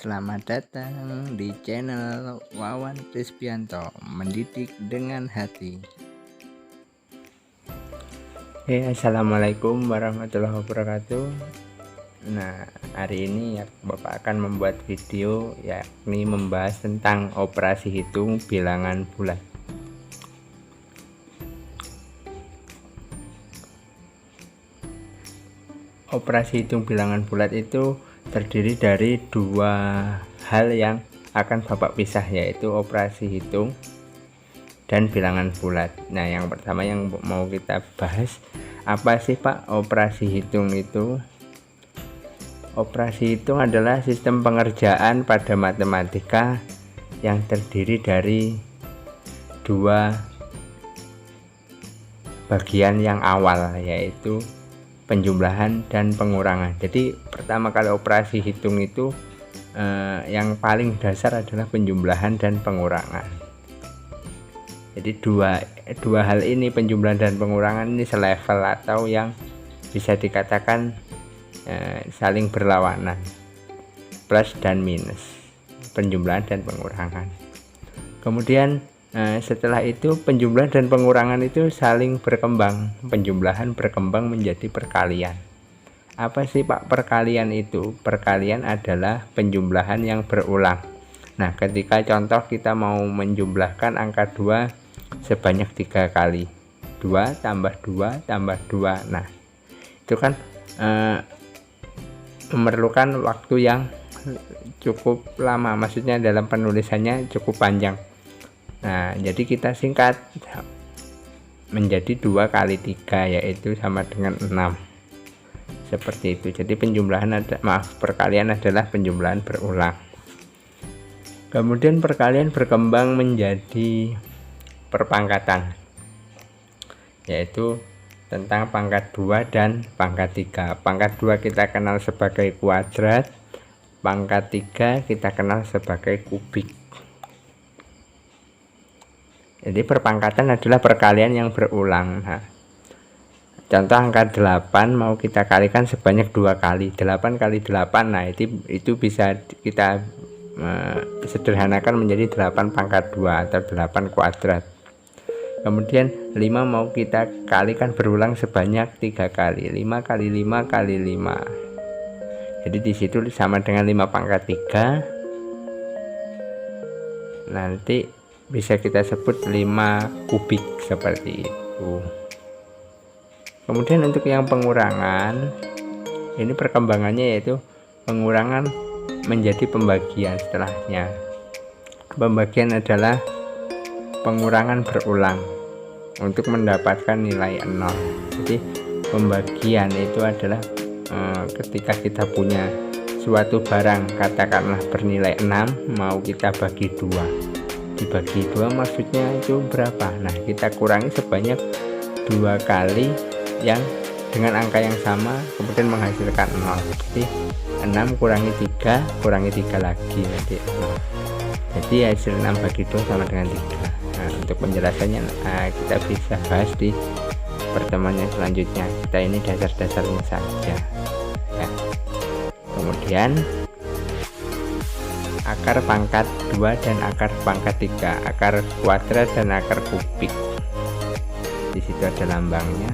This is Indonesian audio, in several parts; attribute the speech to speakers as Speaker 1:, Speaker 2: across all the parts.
Speaker 1: Selamat datang di channel Wawan Krispianto, mendidik dengan hati. Assalamualaikum warahmatullahi wabarakatuh. Nah, hari ini Bapak akan membuat video yakni membahas tentang operasi hitung bilangan bulat. Operasi hitung bilangan bulat itu terdiri dari dua hal yang akan Bapak pisah, yaitu operasi hitung dan bilangan bulat. Nah, yang pertama yang mau kita bahas, apa sih Pak operasi hitung itu? Operasi hitung adalah sistem pengerjaan pada matematika yang terdiri dari dua bagian yang awal, yaitu penjumlahan dan pengurangan. Jadi pertama kali operasi hitung itu yang paling dasar adalah penjumlahan dan pengurangan. Jadi dua hal ini, penjumlahan dan pengurangan, ini selevel atau yang bisa dikatakan saling berlawanan, plus dan minus, penjumlahan dan pengurangan. Kemudian setelah itu penjumlahan dan pengurangan itu saling berkembang. Penjumlahan berkembang menjadi perkalian. Apa sih Pak perkalian itu? Perkalian adalah penjumlahan yang berulang. Nah, ketika contoh kita mau menjumlahkan angka 2 sebanyak 3 kali, 2 tambah 2 tambah 2. Nah, itu kan memerlukan waktu yang cukup lama, maksudnya dalam penulisannya cukup panjang. Nah, jadi kita singkat menjadi 2 kali 3, yaitu sama dengan 6. Seperti itu. Jadi perkalian adalah penjumlahan berulang. Kemudian perkalian berkembang menjadi perpangkatan, yaitu tentang pangkat 2 dan pangkat 3. Pangkat 2 kita kenal sebagai kuadrat, pangkat 3 kita kenal sebagai kubik. Jadi perpangkatan adalah perkalian yang berulang. Nah, contoh angka 8 mau kita kalikan sebanyak 2 kali, 8 kali 8. Nah, itu bisa kita sederhanakan menjadi 8 pangkat 2 atau 8 kuadrat. Kemudian 5 mau kita kalikan berulang sebanyak 3 kali, 5 kali 5 kali 5. Jadi disitu sama dengan 5 pangkat 3. Nanti bisa kita sebut 5 kubik, seperti itu. Kemudian untuk yang pengurangan, ini perkembangannya yaitu pengurangan menjadi pembagian setelahnya. Pembagian adalah pengurangan berulang untuk mendapatkan nilai 0. Jadi pembagian itu adalah ketika kita punya suatu barang katakanlah bernilai 6, mau kita bagi 2. Dibagi 2 maksudnya itu berapa? Nah, kita kurangi sebanyak 2 kali yang dengan angka yang sama kemudian menghasilkan 0. Jadi 6 kurangi 3 kurangi 3 lagi nanti 0. Jadi hasil 6 bagi 2 sama dengan 3. Nah, untuk penjelasannya kita bisa bahas di pertemuan yang selanjutnya. Kita ini dasar-dasarnya saja ya. Kemudian akar pangkat 2 dan akar pangkat 3, akar kuadrat dan akar kubik. Di situ ada lambangnya.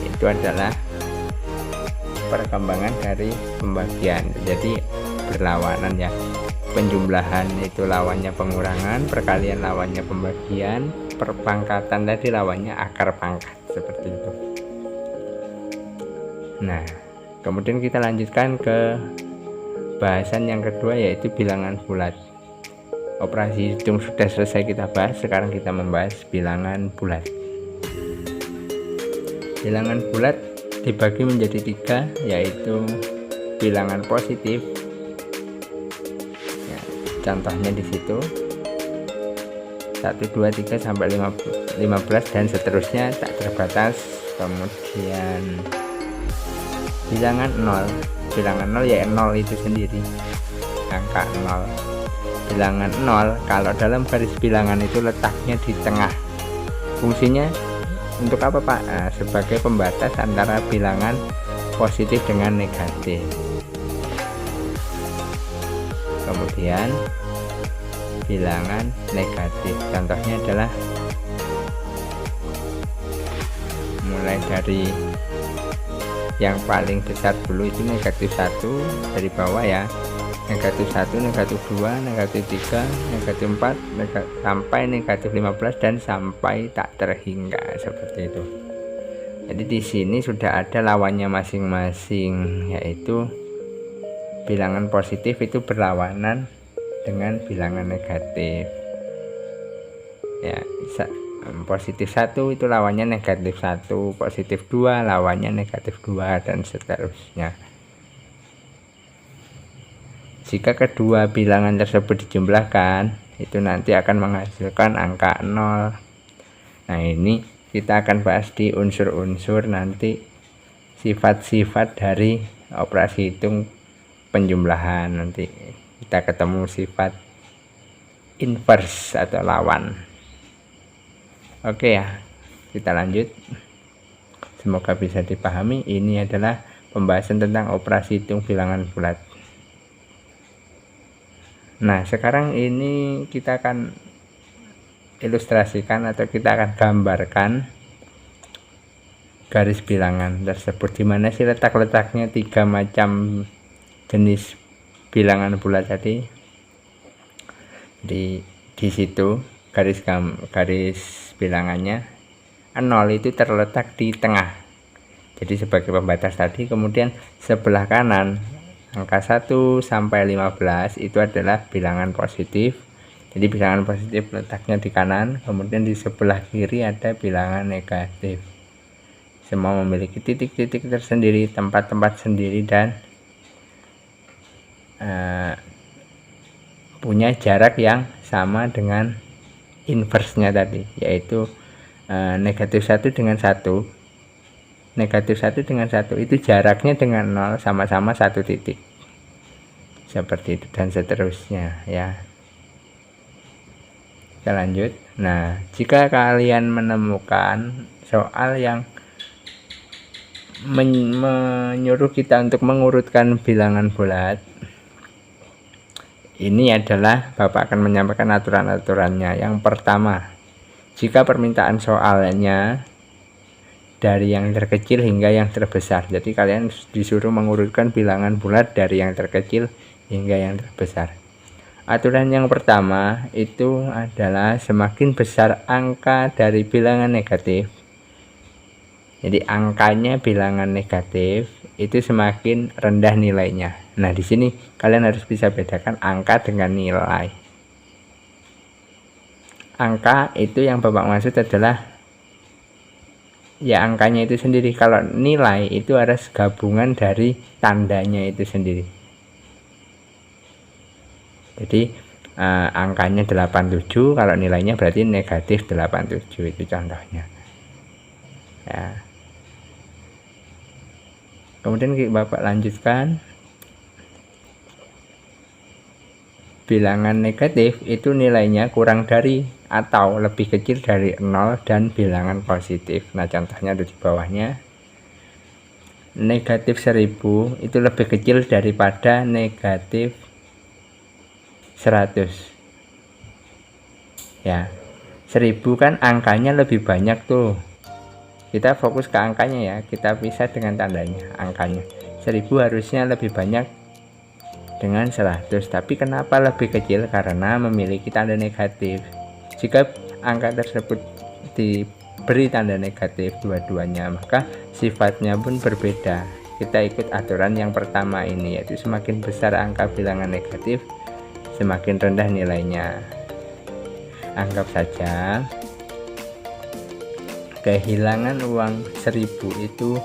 Speaker 1: Itu adalah perkembangan dari pembagian. Jadi berlawanan ya. Penjumlahan itu lawannya pengurangan, perkalian lawannya pembagian, perpangkatan tadi lawannya akar pangkat, seperti itu. Nah, kemudian kita lanjutkan ke bahasan yang kedua, yaitu bilangan bulat. Operasi hitung sudah selesai kita bahas, sekarang kita membahas bilangan bulat. Bilangan bulat dibagi menjadi 3, yaitu bilangan positif. Ya, contohnya di situ 1, 2, 3 sampai 15 dan seterusnya tak terbatas. Kemudian bilangan 0. Bilangan 0 ya 0 itu sendiri, angka 0. Bilangan 0 kalau dalam garis bilangan itu letaknya di tengah. Fungsinya untuk apa Pak? Nah, sebagai pembatas antara bilangan positif dengan negatif. kemudian bilangan negatif. Contohnya adalah mulai dari yang paling besar dulu itu negatif 1 dari bawah ya, negatif 1, negatif 2, negatif 3, negatif 4, sampai negatif 15 dan sampai tak terhingga seperti itu. Jadi di sini sudah ada lawannya masing-masing, yaitu bilangan positif itu berlawanan dengan bilangan negatif ya. Positif 1 itu lawannya negatif 1, positif 2 lawannya negatif 2, dan seterusnya. Jika kedua bilangan tersebut dijumlahkan, itu nanti akan menghasilkan angka 0. Nah, ini kita akan bahas di unsur-unsur nanti, sifat-sifat dari operasi hitung penjumlahan. Nanti kita ketemu sifat inverse atau lawan. Oke ya, kita lanjut. Semoga bisa dipahami. Ini adalah pembahasan tentang operasi hitung bilangan bulat. Nah, sekarang ini kita akan ilustrasikan atau kita akan gambarkan garis bilangan tersebut, dimana sih letak-letaknya 3 macam jenis bilangan bulat tadi. Di situ garis bilangannya 0 itu terletak di tengah, jadi sebagai pembatas tadi. Kemudian sebelah kanan angka 1 sampai 15 itu adalah bilangan positif, jadi bilangan positif letaknya di kanan. Kemudian di sebelah kiri ada bilangan negatif. Semua memiliki titik-titik tersendiri, tempat-tempat sendiri, dan punya jarak yang sama dengan inversnya tadi, yaitu negatif 1 dengan 1. Negatif 1 dengan 1 itu jaraknya dengan 0 sama-sama 1 titik. Seperti itu dan seterusnya ya. Kita lanjut. Nah, jika kalian menemukan soal yang menyuruh kita untuk mengurutkan bilangan bulat, ini adalah Bapak akan menyampaikan aturan-aturannya. Yang pertama, jika permintaan soalnya dari yang terkecil hingga yang terbesar, jadi kalian disuruh mengurutkan bilangan bulat dari yang terkecil hingga yang terbesar. Aturan yang pertama itu adalah semakin besar angka dari bilangan negatif, jadi angkanya bilangan negatif itu semakin rendah nilainya. Nah, di sini kalian harus bisa bedakan angka dengan nilai. Angka itu yang Bapak maksud adalah ya angkanya itu sendiri. Kalau nilai itu harus gabungan dari tandanya itu sendiri. Jadi angkanya 87, kalau nilainya berarti negatif 87, itu contohnya ya. Kemudian Bapak lanjutkan, bilangan negatif itu nilainya kurang dari atau lebih kecil dari 0 dan bilangan positif. Nah, contohnya ada di bawahnya. Negatif 1000 itu lebih kecil daripada negatif 100 ya. 1000 kan angkanya lebih banyak tuh, kita fokus ke angkanya ya, kita pisah dengan tandanya angkanya. 1000 harusnya lebih banyak dengan 100, tapi kenapa lebih kecil? Karena memiliki tanda negatif. Jika angka tersebut diberi tanda negatif dua-duanya, maka sifatnya pun berbeda. Kita ikut aturan yang pertama ini, yaitu semakin besar angka bilangan negatif, semakin rendah nilainya. Anggap saja kehilangan uang 1000 itu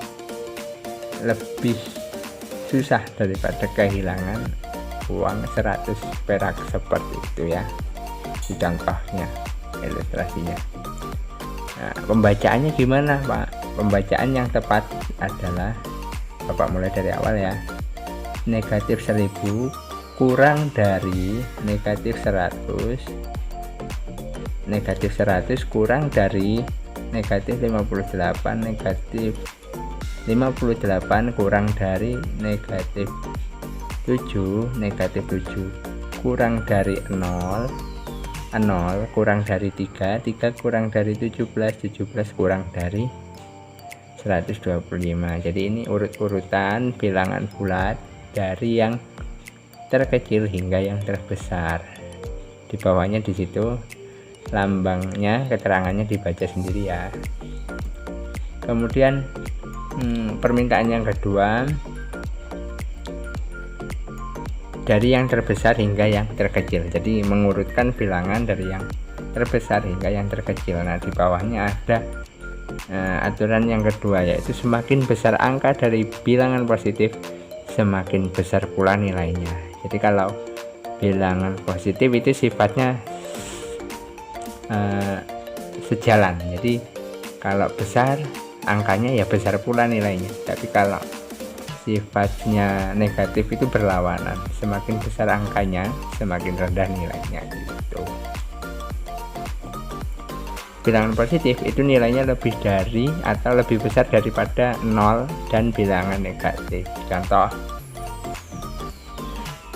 Speaker 1: lebih susah daripada kehilangan uang 100 perak, seperti itu ya. Di contohnya, ilustrasinya. Nah, pembacaannya gimana, Pak? Pembacaan yang tepat adalah, Bapak mulai dari awal ya. Negatif 1000 kurang dari negatif 100. Negatif 100 kurang dari negatif 58, negatif 58 kurang dari negatif 7, negatif 7. kurang dari 0, 0 kurang dari 3, 3 kurang dari 17, 17 kurang dari 125. Jadi ini urut-urutan bilangan bulat dari yang terkecil hingga yang terbesar. Di bawahnya di situ lambangnya, keterangannya dibaca sendiri ya. Kemudian permintaan yang kedua, dari yang terbesar hingga yang terkecil. Jadi mengurutkan bilangan dari yang terbesar hingga yang terkecil. Nah, di bawahnya ada aturan yang kedua, yaitu semakin besar angka dari bilangan positif, semakin besar pula nilainya. Jadi kalau bilangan positif itu sifatnya sejalan. Jadi kalau besar angkanya ya besar pula nilainya. Tapi kalau sifatnya negatif itu berlawanan, semakin besar angkanya semakin rendah nilainya gitu. Bilangan positif itu nilainya lebih dari atau lebih besar daripada 0 dan bilangan negatif. Contoh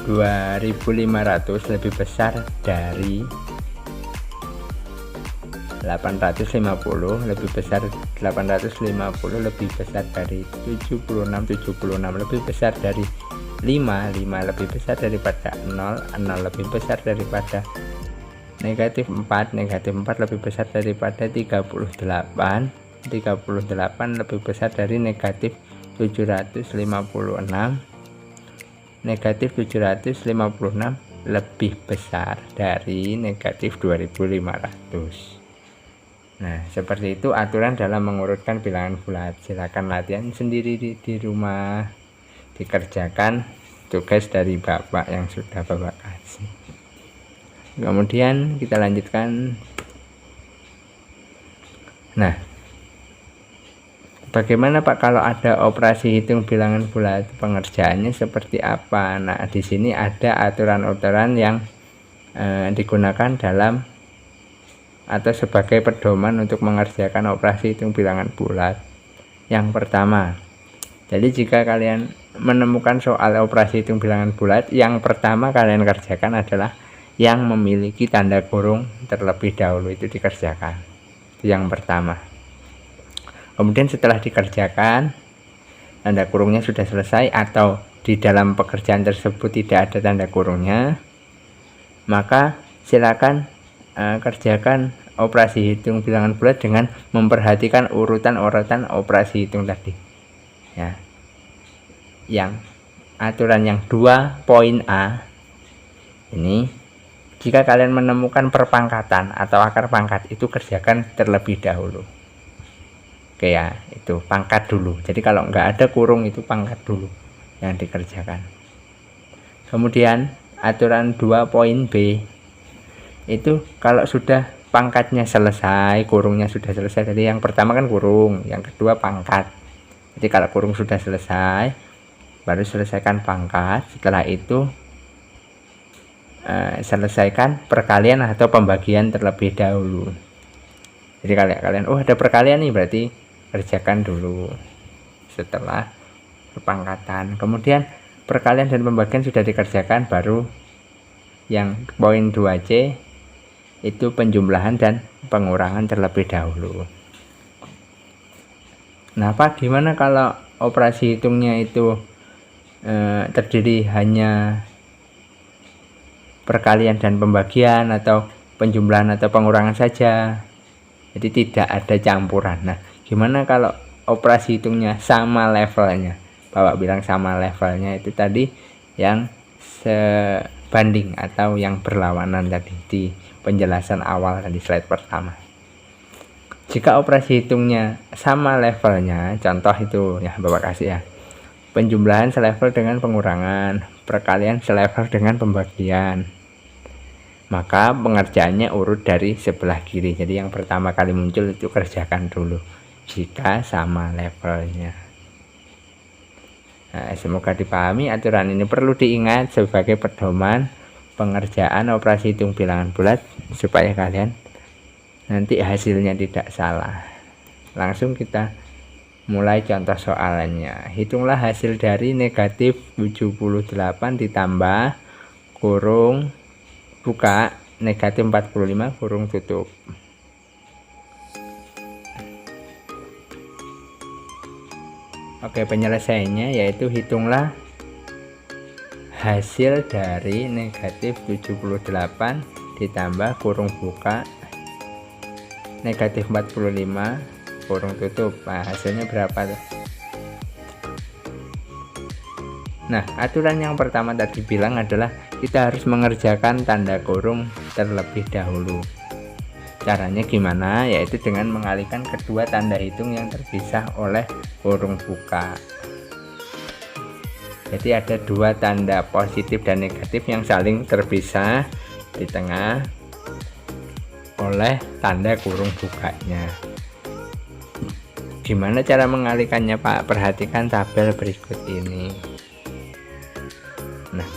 Speaker 1: 2500 lebih besar dari 850, lebih besar 850 lebih besar dari 76, 76 lebih besar dari 5, 5 lebih besar daripada 0, 0 lebih besar daripada negatif 4, negatif 4 lebih besar daripada 38, 38 lebih besar dari negatif 756, negatif 756 lebih besar dari negatif 2500. Nah, seperti itu aturan dalam mengurutkan bilangan bulat. Silakan latihan sendiri di rumah, dikerjakan tugas dari Bapak yang sudah Bapak kasih. Kemudian kita lanjutkan. Nah, bagaimana Pak kalau ada operasi hitung bilangan bulat? Pengerjaannya seperti apa? Nah, di sini ada aturan-aturan yang digunakan dalam atau sebagai pedoman untuk mengerjakan operasi hitung bilangan bulat. Yang pertama, jadi jika kalian menemukan soal operasi hitung bilangan bulat, yang pertama kalian kerjakan adalah yang memiliki tanda kurung terlebih dahulu, itu dikerjakan. Itu yang pertama. Kemudian setelah dikerjakan, tanda kurungnya sudah selesai atau di dalam pekerjaan tersebut tidak ada tanda kurungnya, maka silakan kerjakan operasi hitung bilangan bulat dengan memperhatikan urutan-urutan operasi hitung tadi ya. Yang aturan yang 2 poin A ini, jika kalian menemukan perpangkatan atau akar pangkat, itu kerjakan terlebih dahulu. Oke ya, itu pangkat dulu. Jadi kalau nggak ada kurung itu pangkat dulu yang dikerjakan. Kemudian aturan 2 poin B itu kalau sudah pangkatnya selesai, kurungnya sudah selesai. Jadi yang pertama kan kurung, yang kedua pangkat. Jadi kalau kurung sudah selesai, baru selesaikan pangkat. Setelah itu selesaikan perkalian atau pembagian terlebih dahulu. Jadi kalian ada perkalian nih, berarti kerjakan dulu setelah pangkatan. Kemudian perkalian dan pembagian sudah dikerjakan, baru yang poin 2C itu penjumlahan dan pengurangan terlebih dahulu. Nah, Pak, gimana kalau operasi hitungnya itu terdiri hanya perkalian dan pembagian atau penjumlahan atau pengurangan saja, jadi tidak ada campuran. Nah, gimana kalau operasi hitungnya sama levelnya? Bapak bilang sama levelnya itu tadi yang sebanding atau yang berlawanan tadi di penjelasan awal tadi, slide pertama. Jika operasi hitungnya sama levelnya, contoh itu ya Bapak kasih ya, penjumlahan selevel dengan pengurangan, perkalian selevel dengan pembagian, maka pengerjaannya urut dari sebelah kiri. Jadi yang pertama kali muncul itu kerjakan dulu jika sama levelnya. Nah, semoga dipahami. Aturan ini perlu diingat sebagai pedoman pengerjaan operasi hitung bilangan bulat supaya kalian nanti hasilnya tidak salah. Langsung kita mulai contoh soalnya. Hitunglah hasil dari negatif 78 ditambah kurung buka, negatif 45 kurung tutup. Oke, penyelesaiannya yaitu hitunglah hasil dari negatif 78 ditambah kurung buka negatif 45 kurung tutup. Nah, hasilnya berapa tuh? Nah, aturan yang pertama tadi bilang adalah kita harus mengerjakan tanda kurung terlebih dahulu. Caranya gimana? Yaitu dengan mengalihkan kedua tanda hitung yang terpisah oleh kurung buka. Jadi ada dua tanda positif dan negatif yang saling terpisah di tengah oleh tanda kurung bukanya. Gimana cara mengalihkannya, Pak? Perhatikan tabel berikut ini. Nah,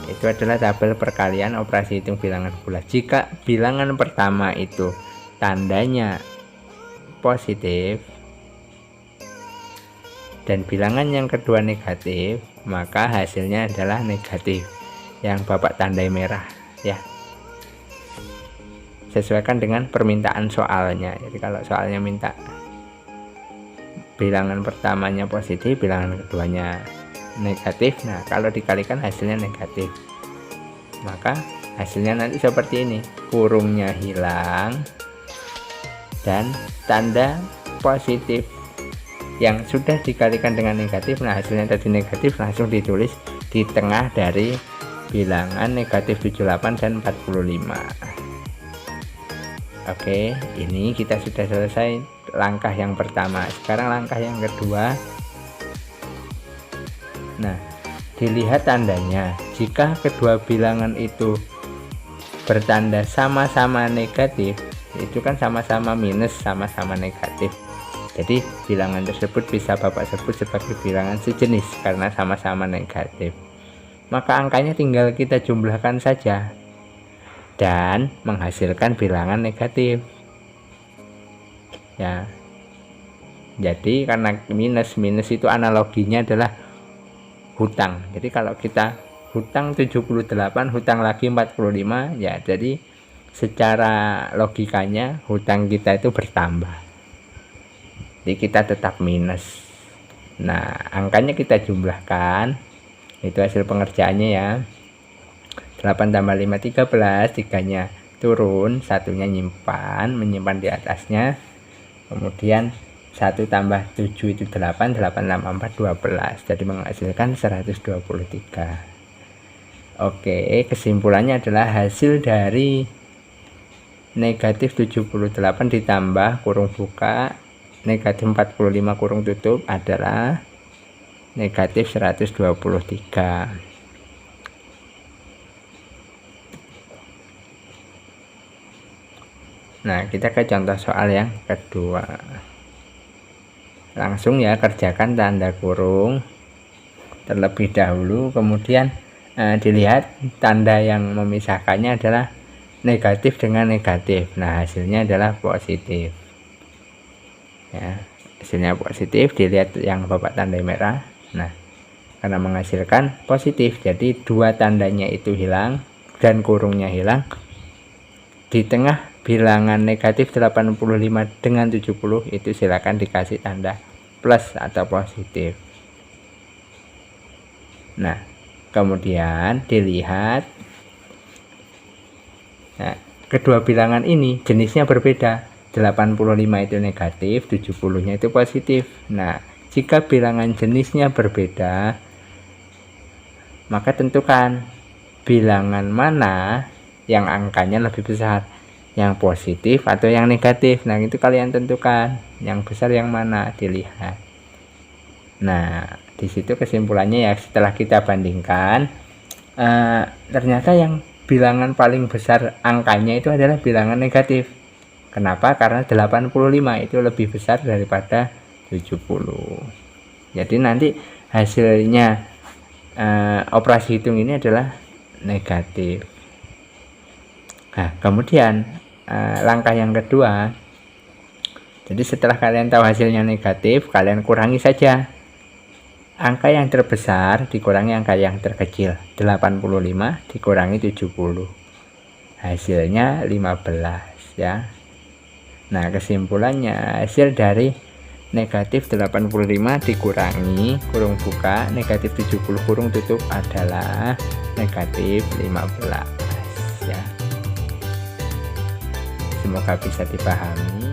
Speaker 1: itu adalah tabel perkalian operasi hitung bilangan bulat. Jika bilangan pertama itu tandanya positif dan bilangan yang kedua negatif, maka hasilnya adalah negatif yang Bapak tandai merah ya. Sesuaikan dengan permintaan soalnya. Jadi kalau soalnya minta bilangan pertamanya positif, bilangan keduanya negatif, nah kalau dikalikan hasilnya negatif, maka hasilnya nanti seperti ini, kurungnya hilang dan tanda positif yang sudah dikalikan dengan negatif, nah hasilnya tadi negatif, langsung ditulis di tengah dari bilangan negatif 78 dan 45. Oke, ini kita sudah selesai langkah yang pertama. Sekarang langkah yang kedua. Nah, dilihat tandanya. Jika kedua bilangan itu bertanda sama-sama negatif, itu kan sama-sama minus, sama-sama negatif. Jadi bilangan tersebut bisa Bapak sebut sebagai bilangan sejenis karena sama-sama negatif. Maka angkanya tinggal kita jumlahkan saja dan menghasilkan bilangan negatif. Ya. Jadi karena minus itu analoginya adalah hutang. Jadi kalau kita hutang 78, hutang lagi 45, ya jadi secara logikanya hutang kita itu bertambah. Jadi kita tetap minus. Nah, angkanya kita jumlahkan. Itu hasil pengerjaannya ya. 8 tambah 5 13, 3-nya turun, 1-nya menyimpan di atasnya. Kemudian 1 tambah 7 itu 8, 8 tambah 4 12, jadi menghasilkan 123. Oke, kesimpulannya adalah hasil dari negatif 78 ditambah kurung buka negatif 45 kurung tutup adalah negatif 123. Nah, kita ke contoh soal yang kedua. Langsung ya, kerjakan tanda kurung terlebih dahulu, kemudian dilihat tanda yang memisahkannya adalah negatif dengan negatif. Nah, hasilnya adalah positif ya, hasilnya positif. Dilihat yang Bapak tandai merah. Nah, karena menghasilkan positif, jadi dua tandanya itu hilang dan kurungnya hilang. Di tengah bilangan negatif 85 dengan 70 itu silakan dikasih tanda plus atau positif. Nah, kemudian dilihat, nah, kedua bilangan ini jenisnya berbeda. 85 itu negatif, 70-nya itu positif. Nah, jika bilangan jenisnya berbeda, maka tentukan bilangan mana yang angkanya lebih besar, yang positif atau yang negatif. Nah, itu kalian tentukan yang besar yang mana, dilihat. Nah, di situ kesimpulannya ya, setelah kita bandingkan, ternyata yang bilangan paling besar angkanya itu adalah bilangan negatif. Kenapa? Karena 85 itu lebih besar daripada 70. Jadi nanti hasilnya operasi hitung ini adalah negatif. Nah, kemudian langkah yang kedua, jadi setelah kalian tahu hasilnya negatif, kalian kurangi saja angka yang terbesar dikurangi angka yang terkecil. 85 dikurangi 70. Hasilnya 15 ya. Nah, kesimpulannya hasil dari negatif 85 dikurangi kurung buka negatif 70 kurung tutup adalah negatif 15 ya. Semoga bisa dipahami.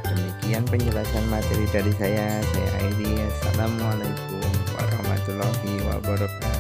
Speaker 1: Demikian penjelasan materi dari saya akhiri. Assalamualaikum warahmatullahi wabarakatuh.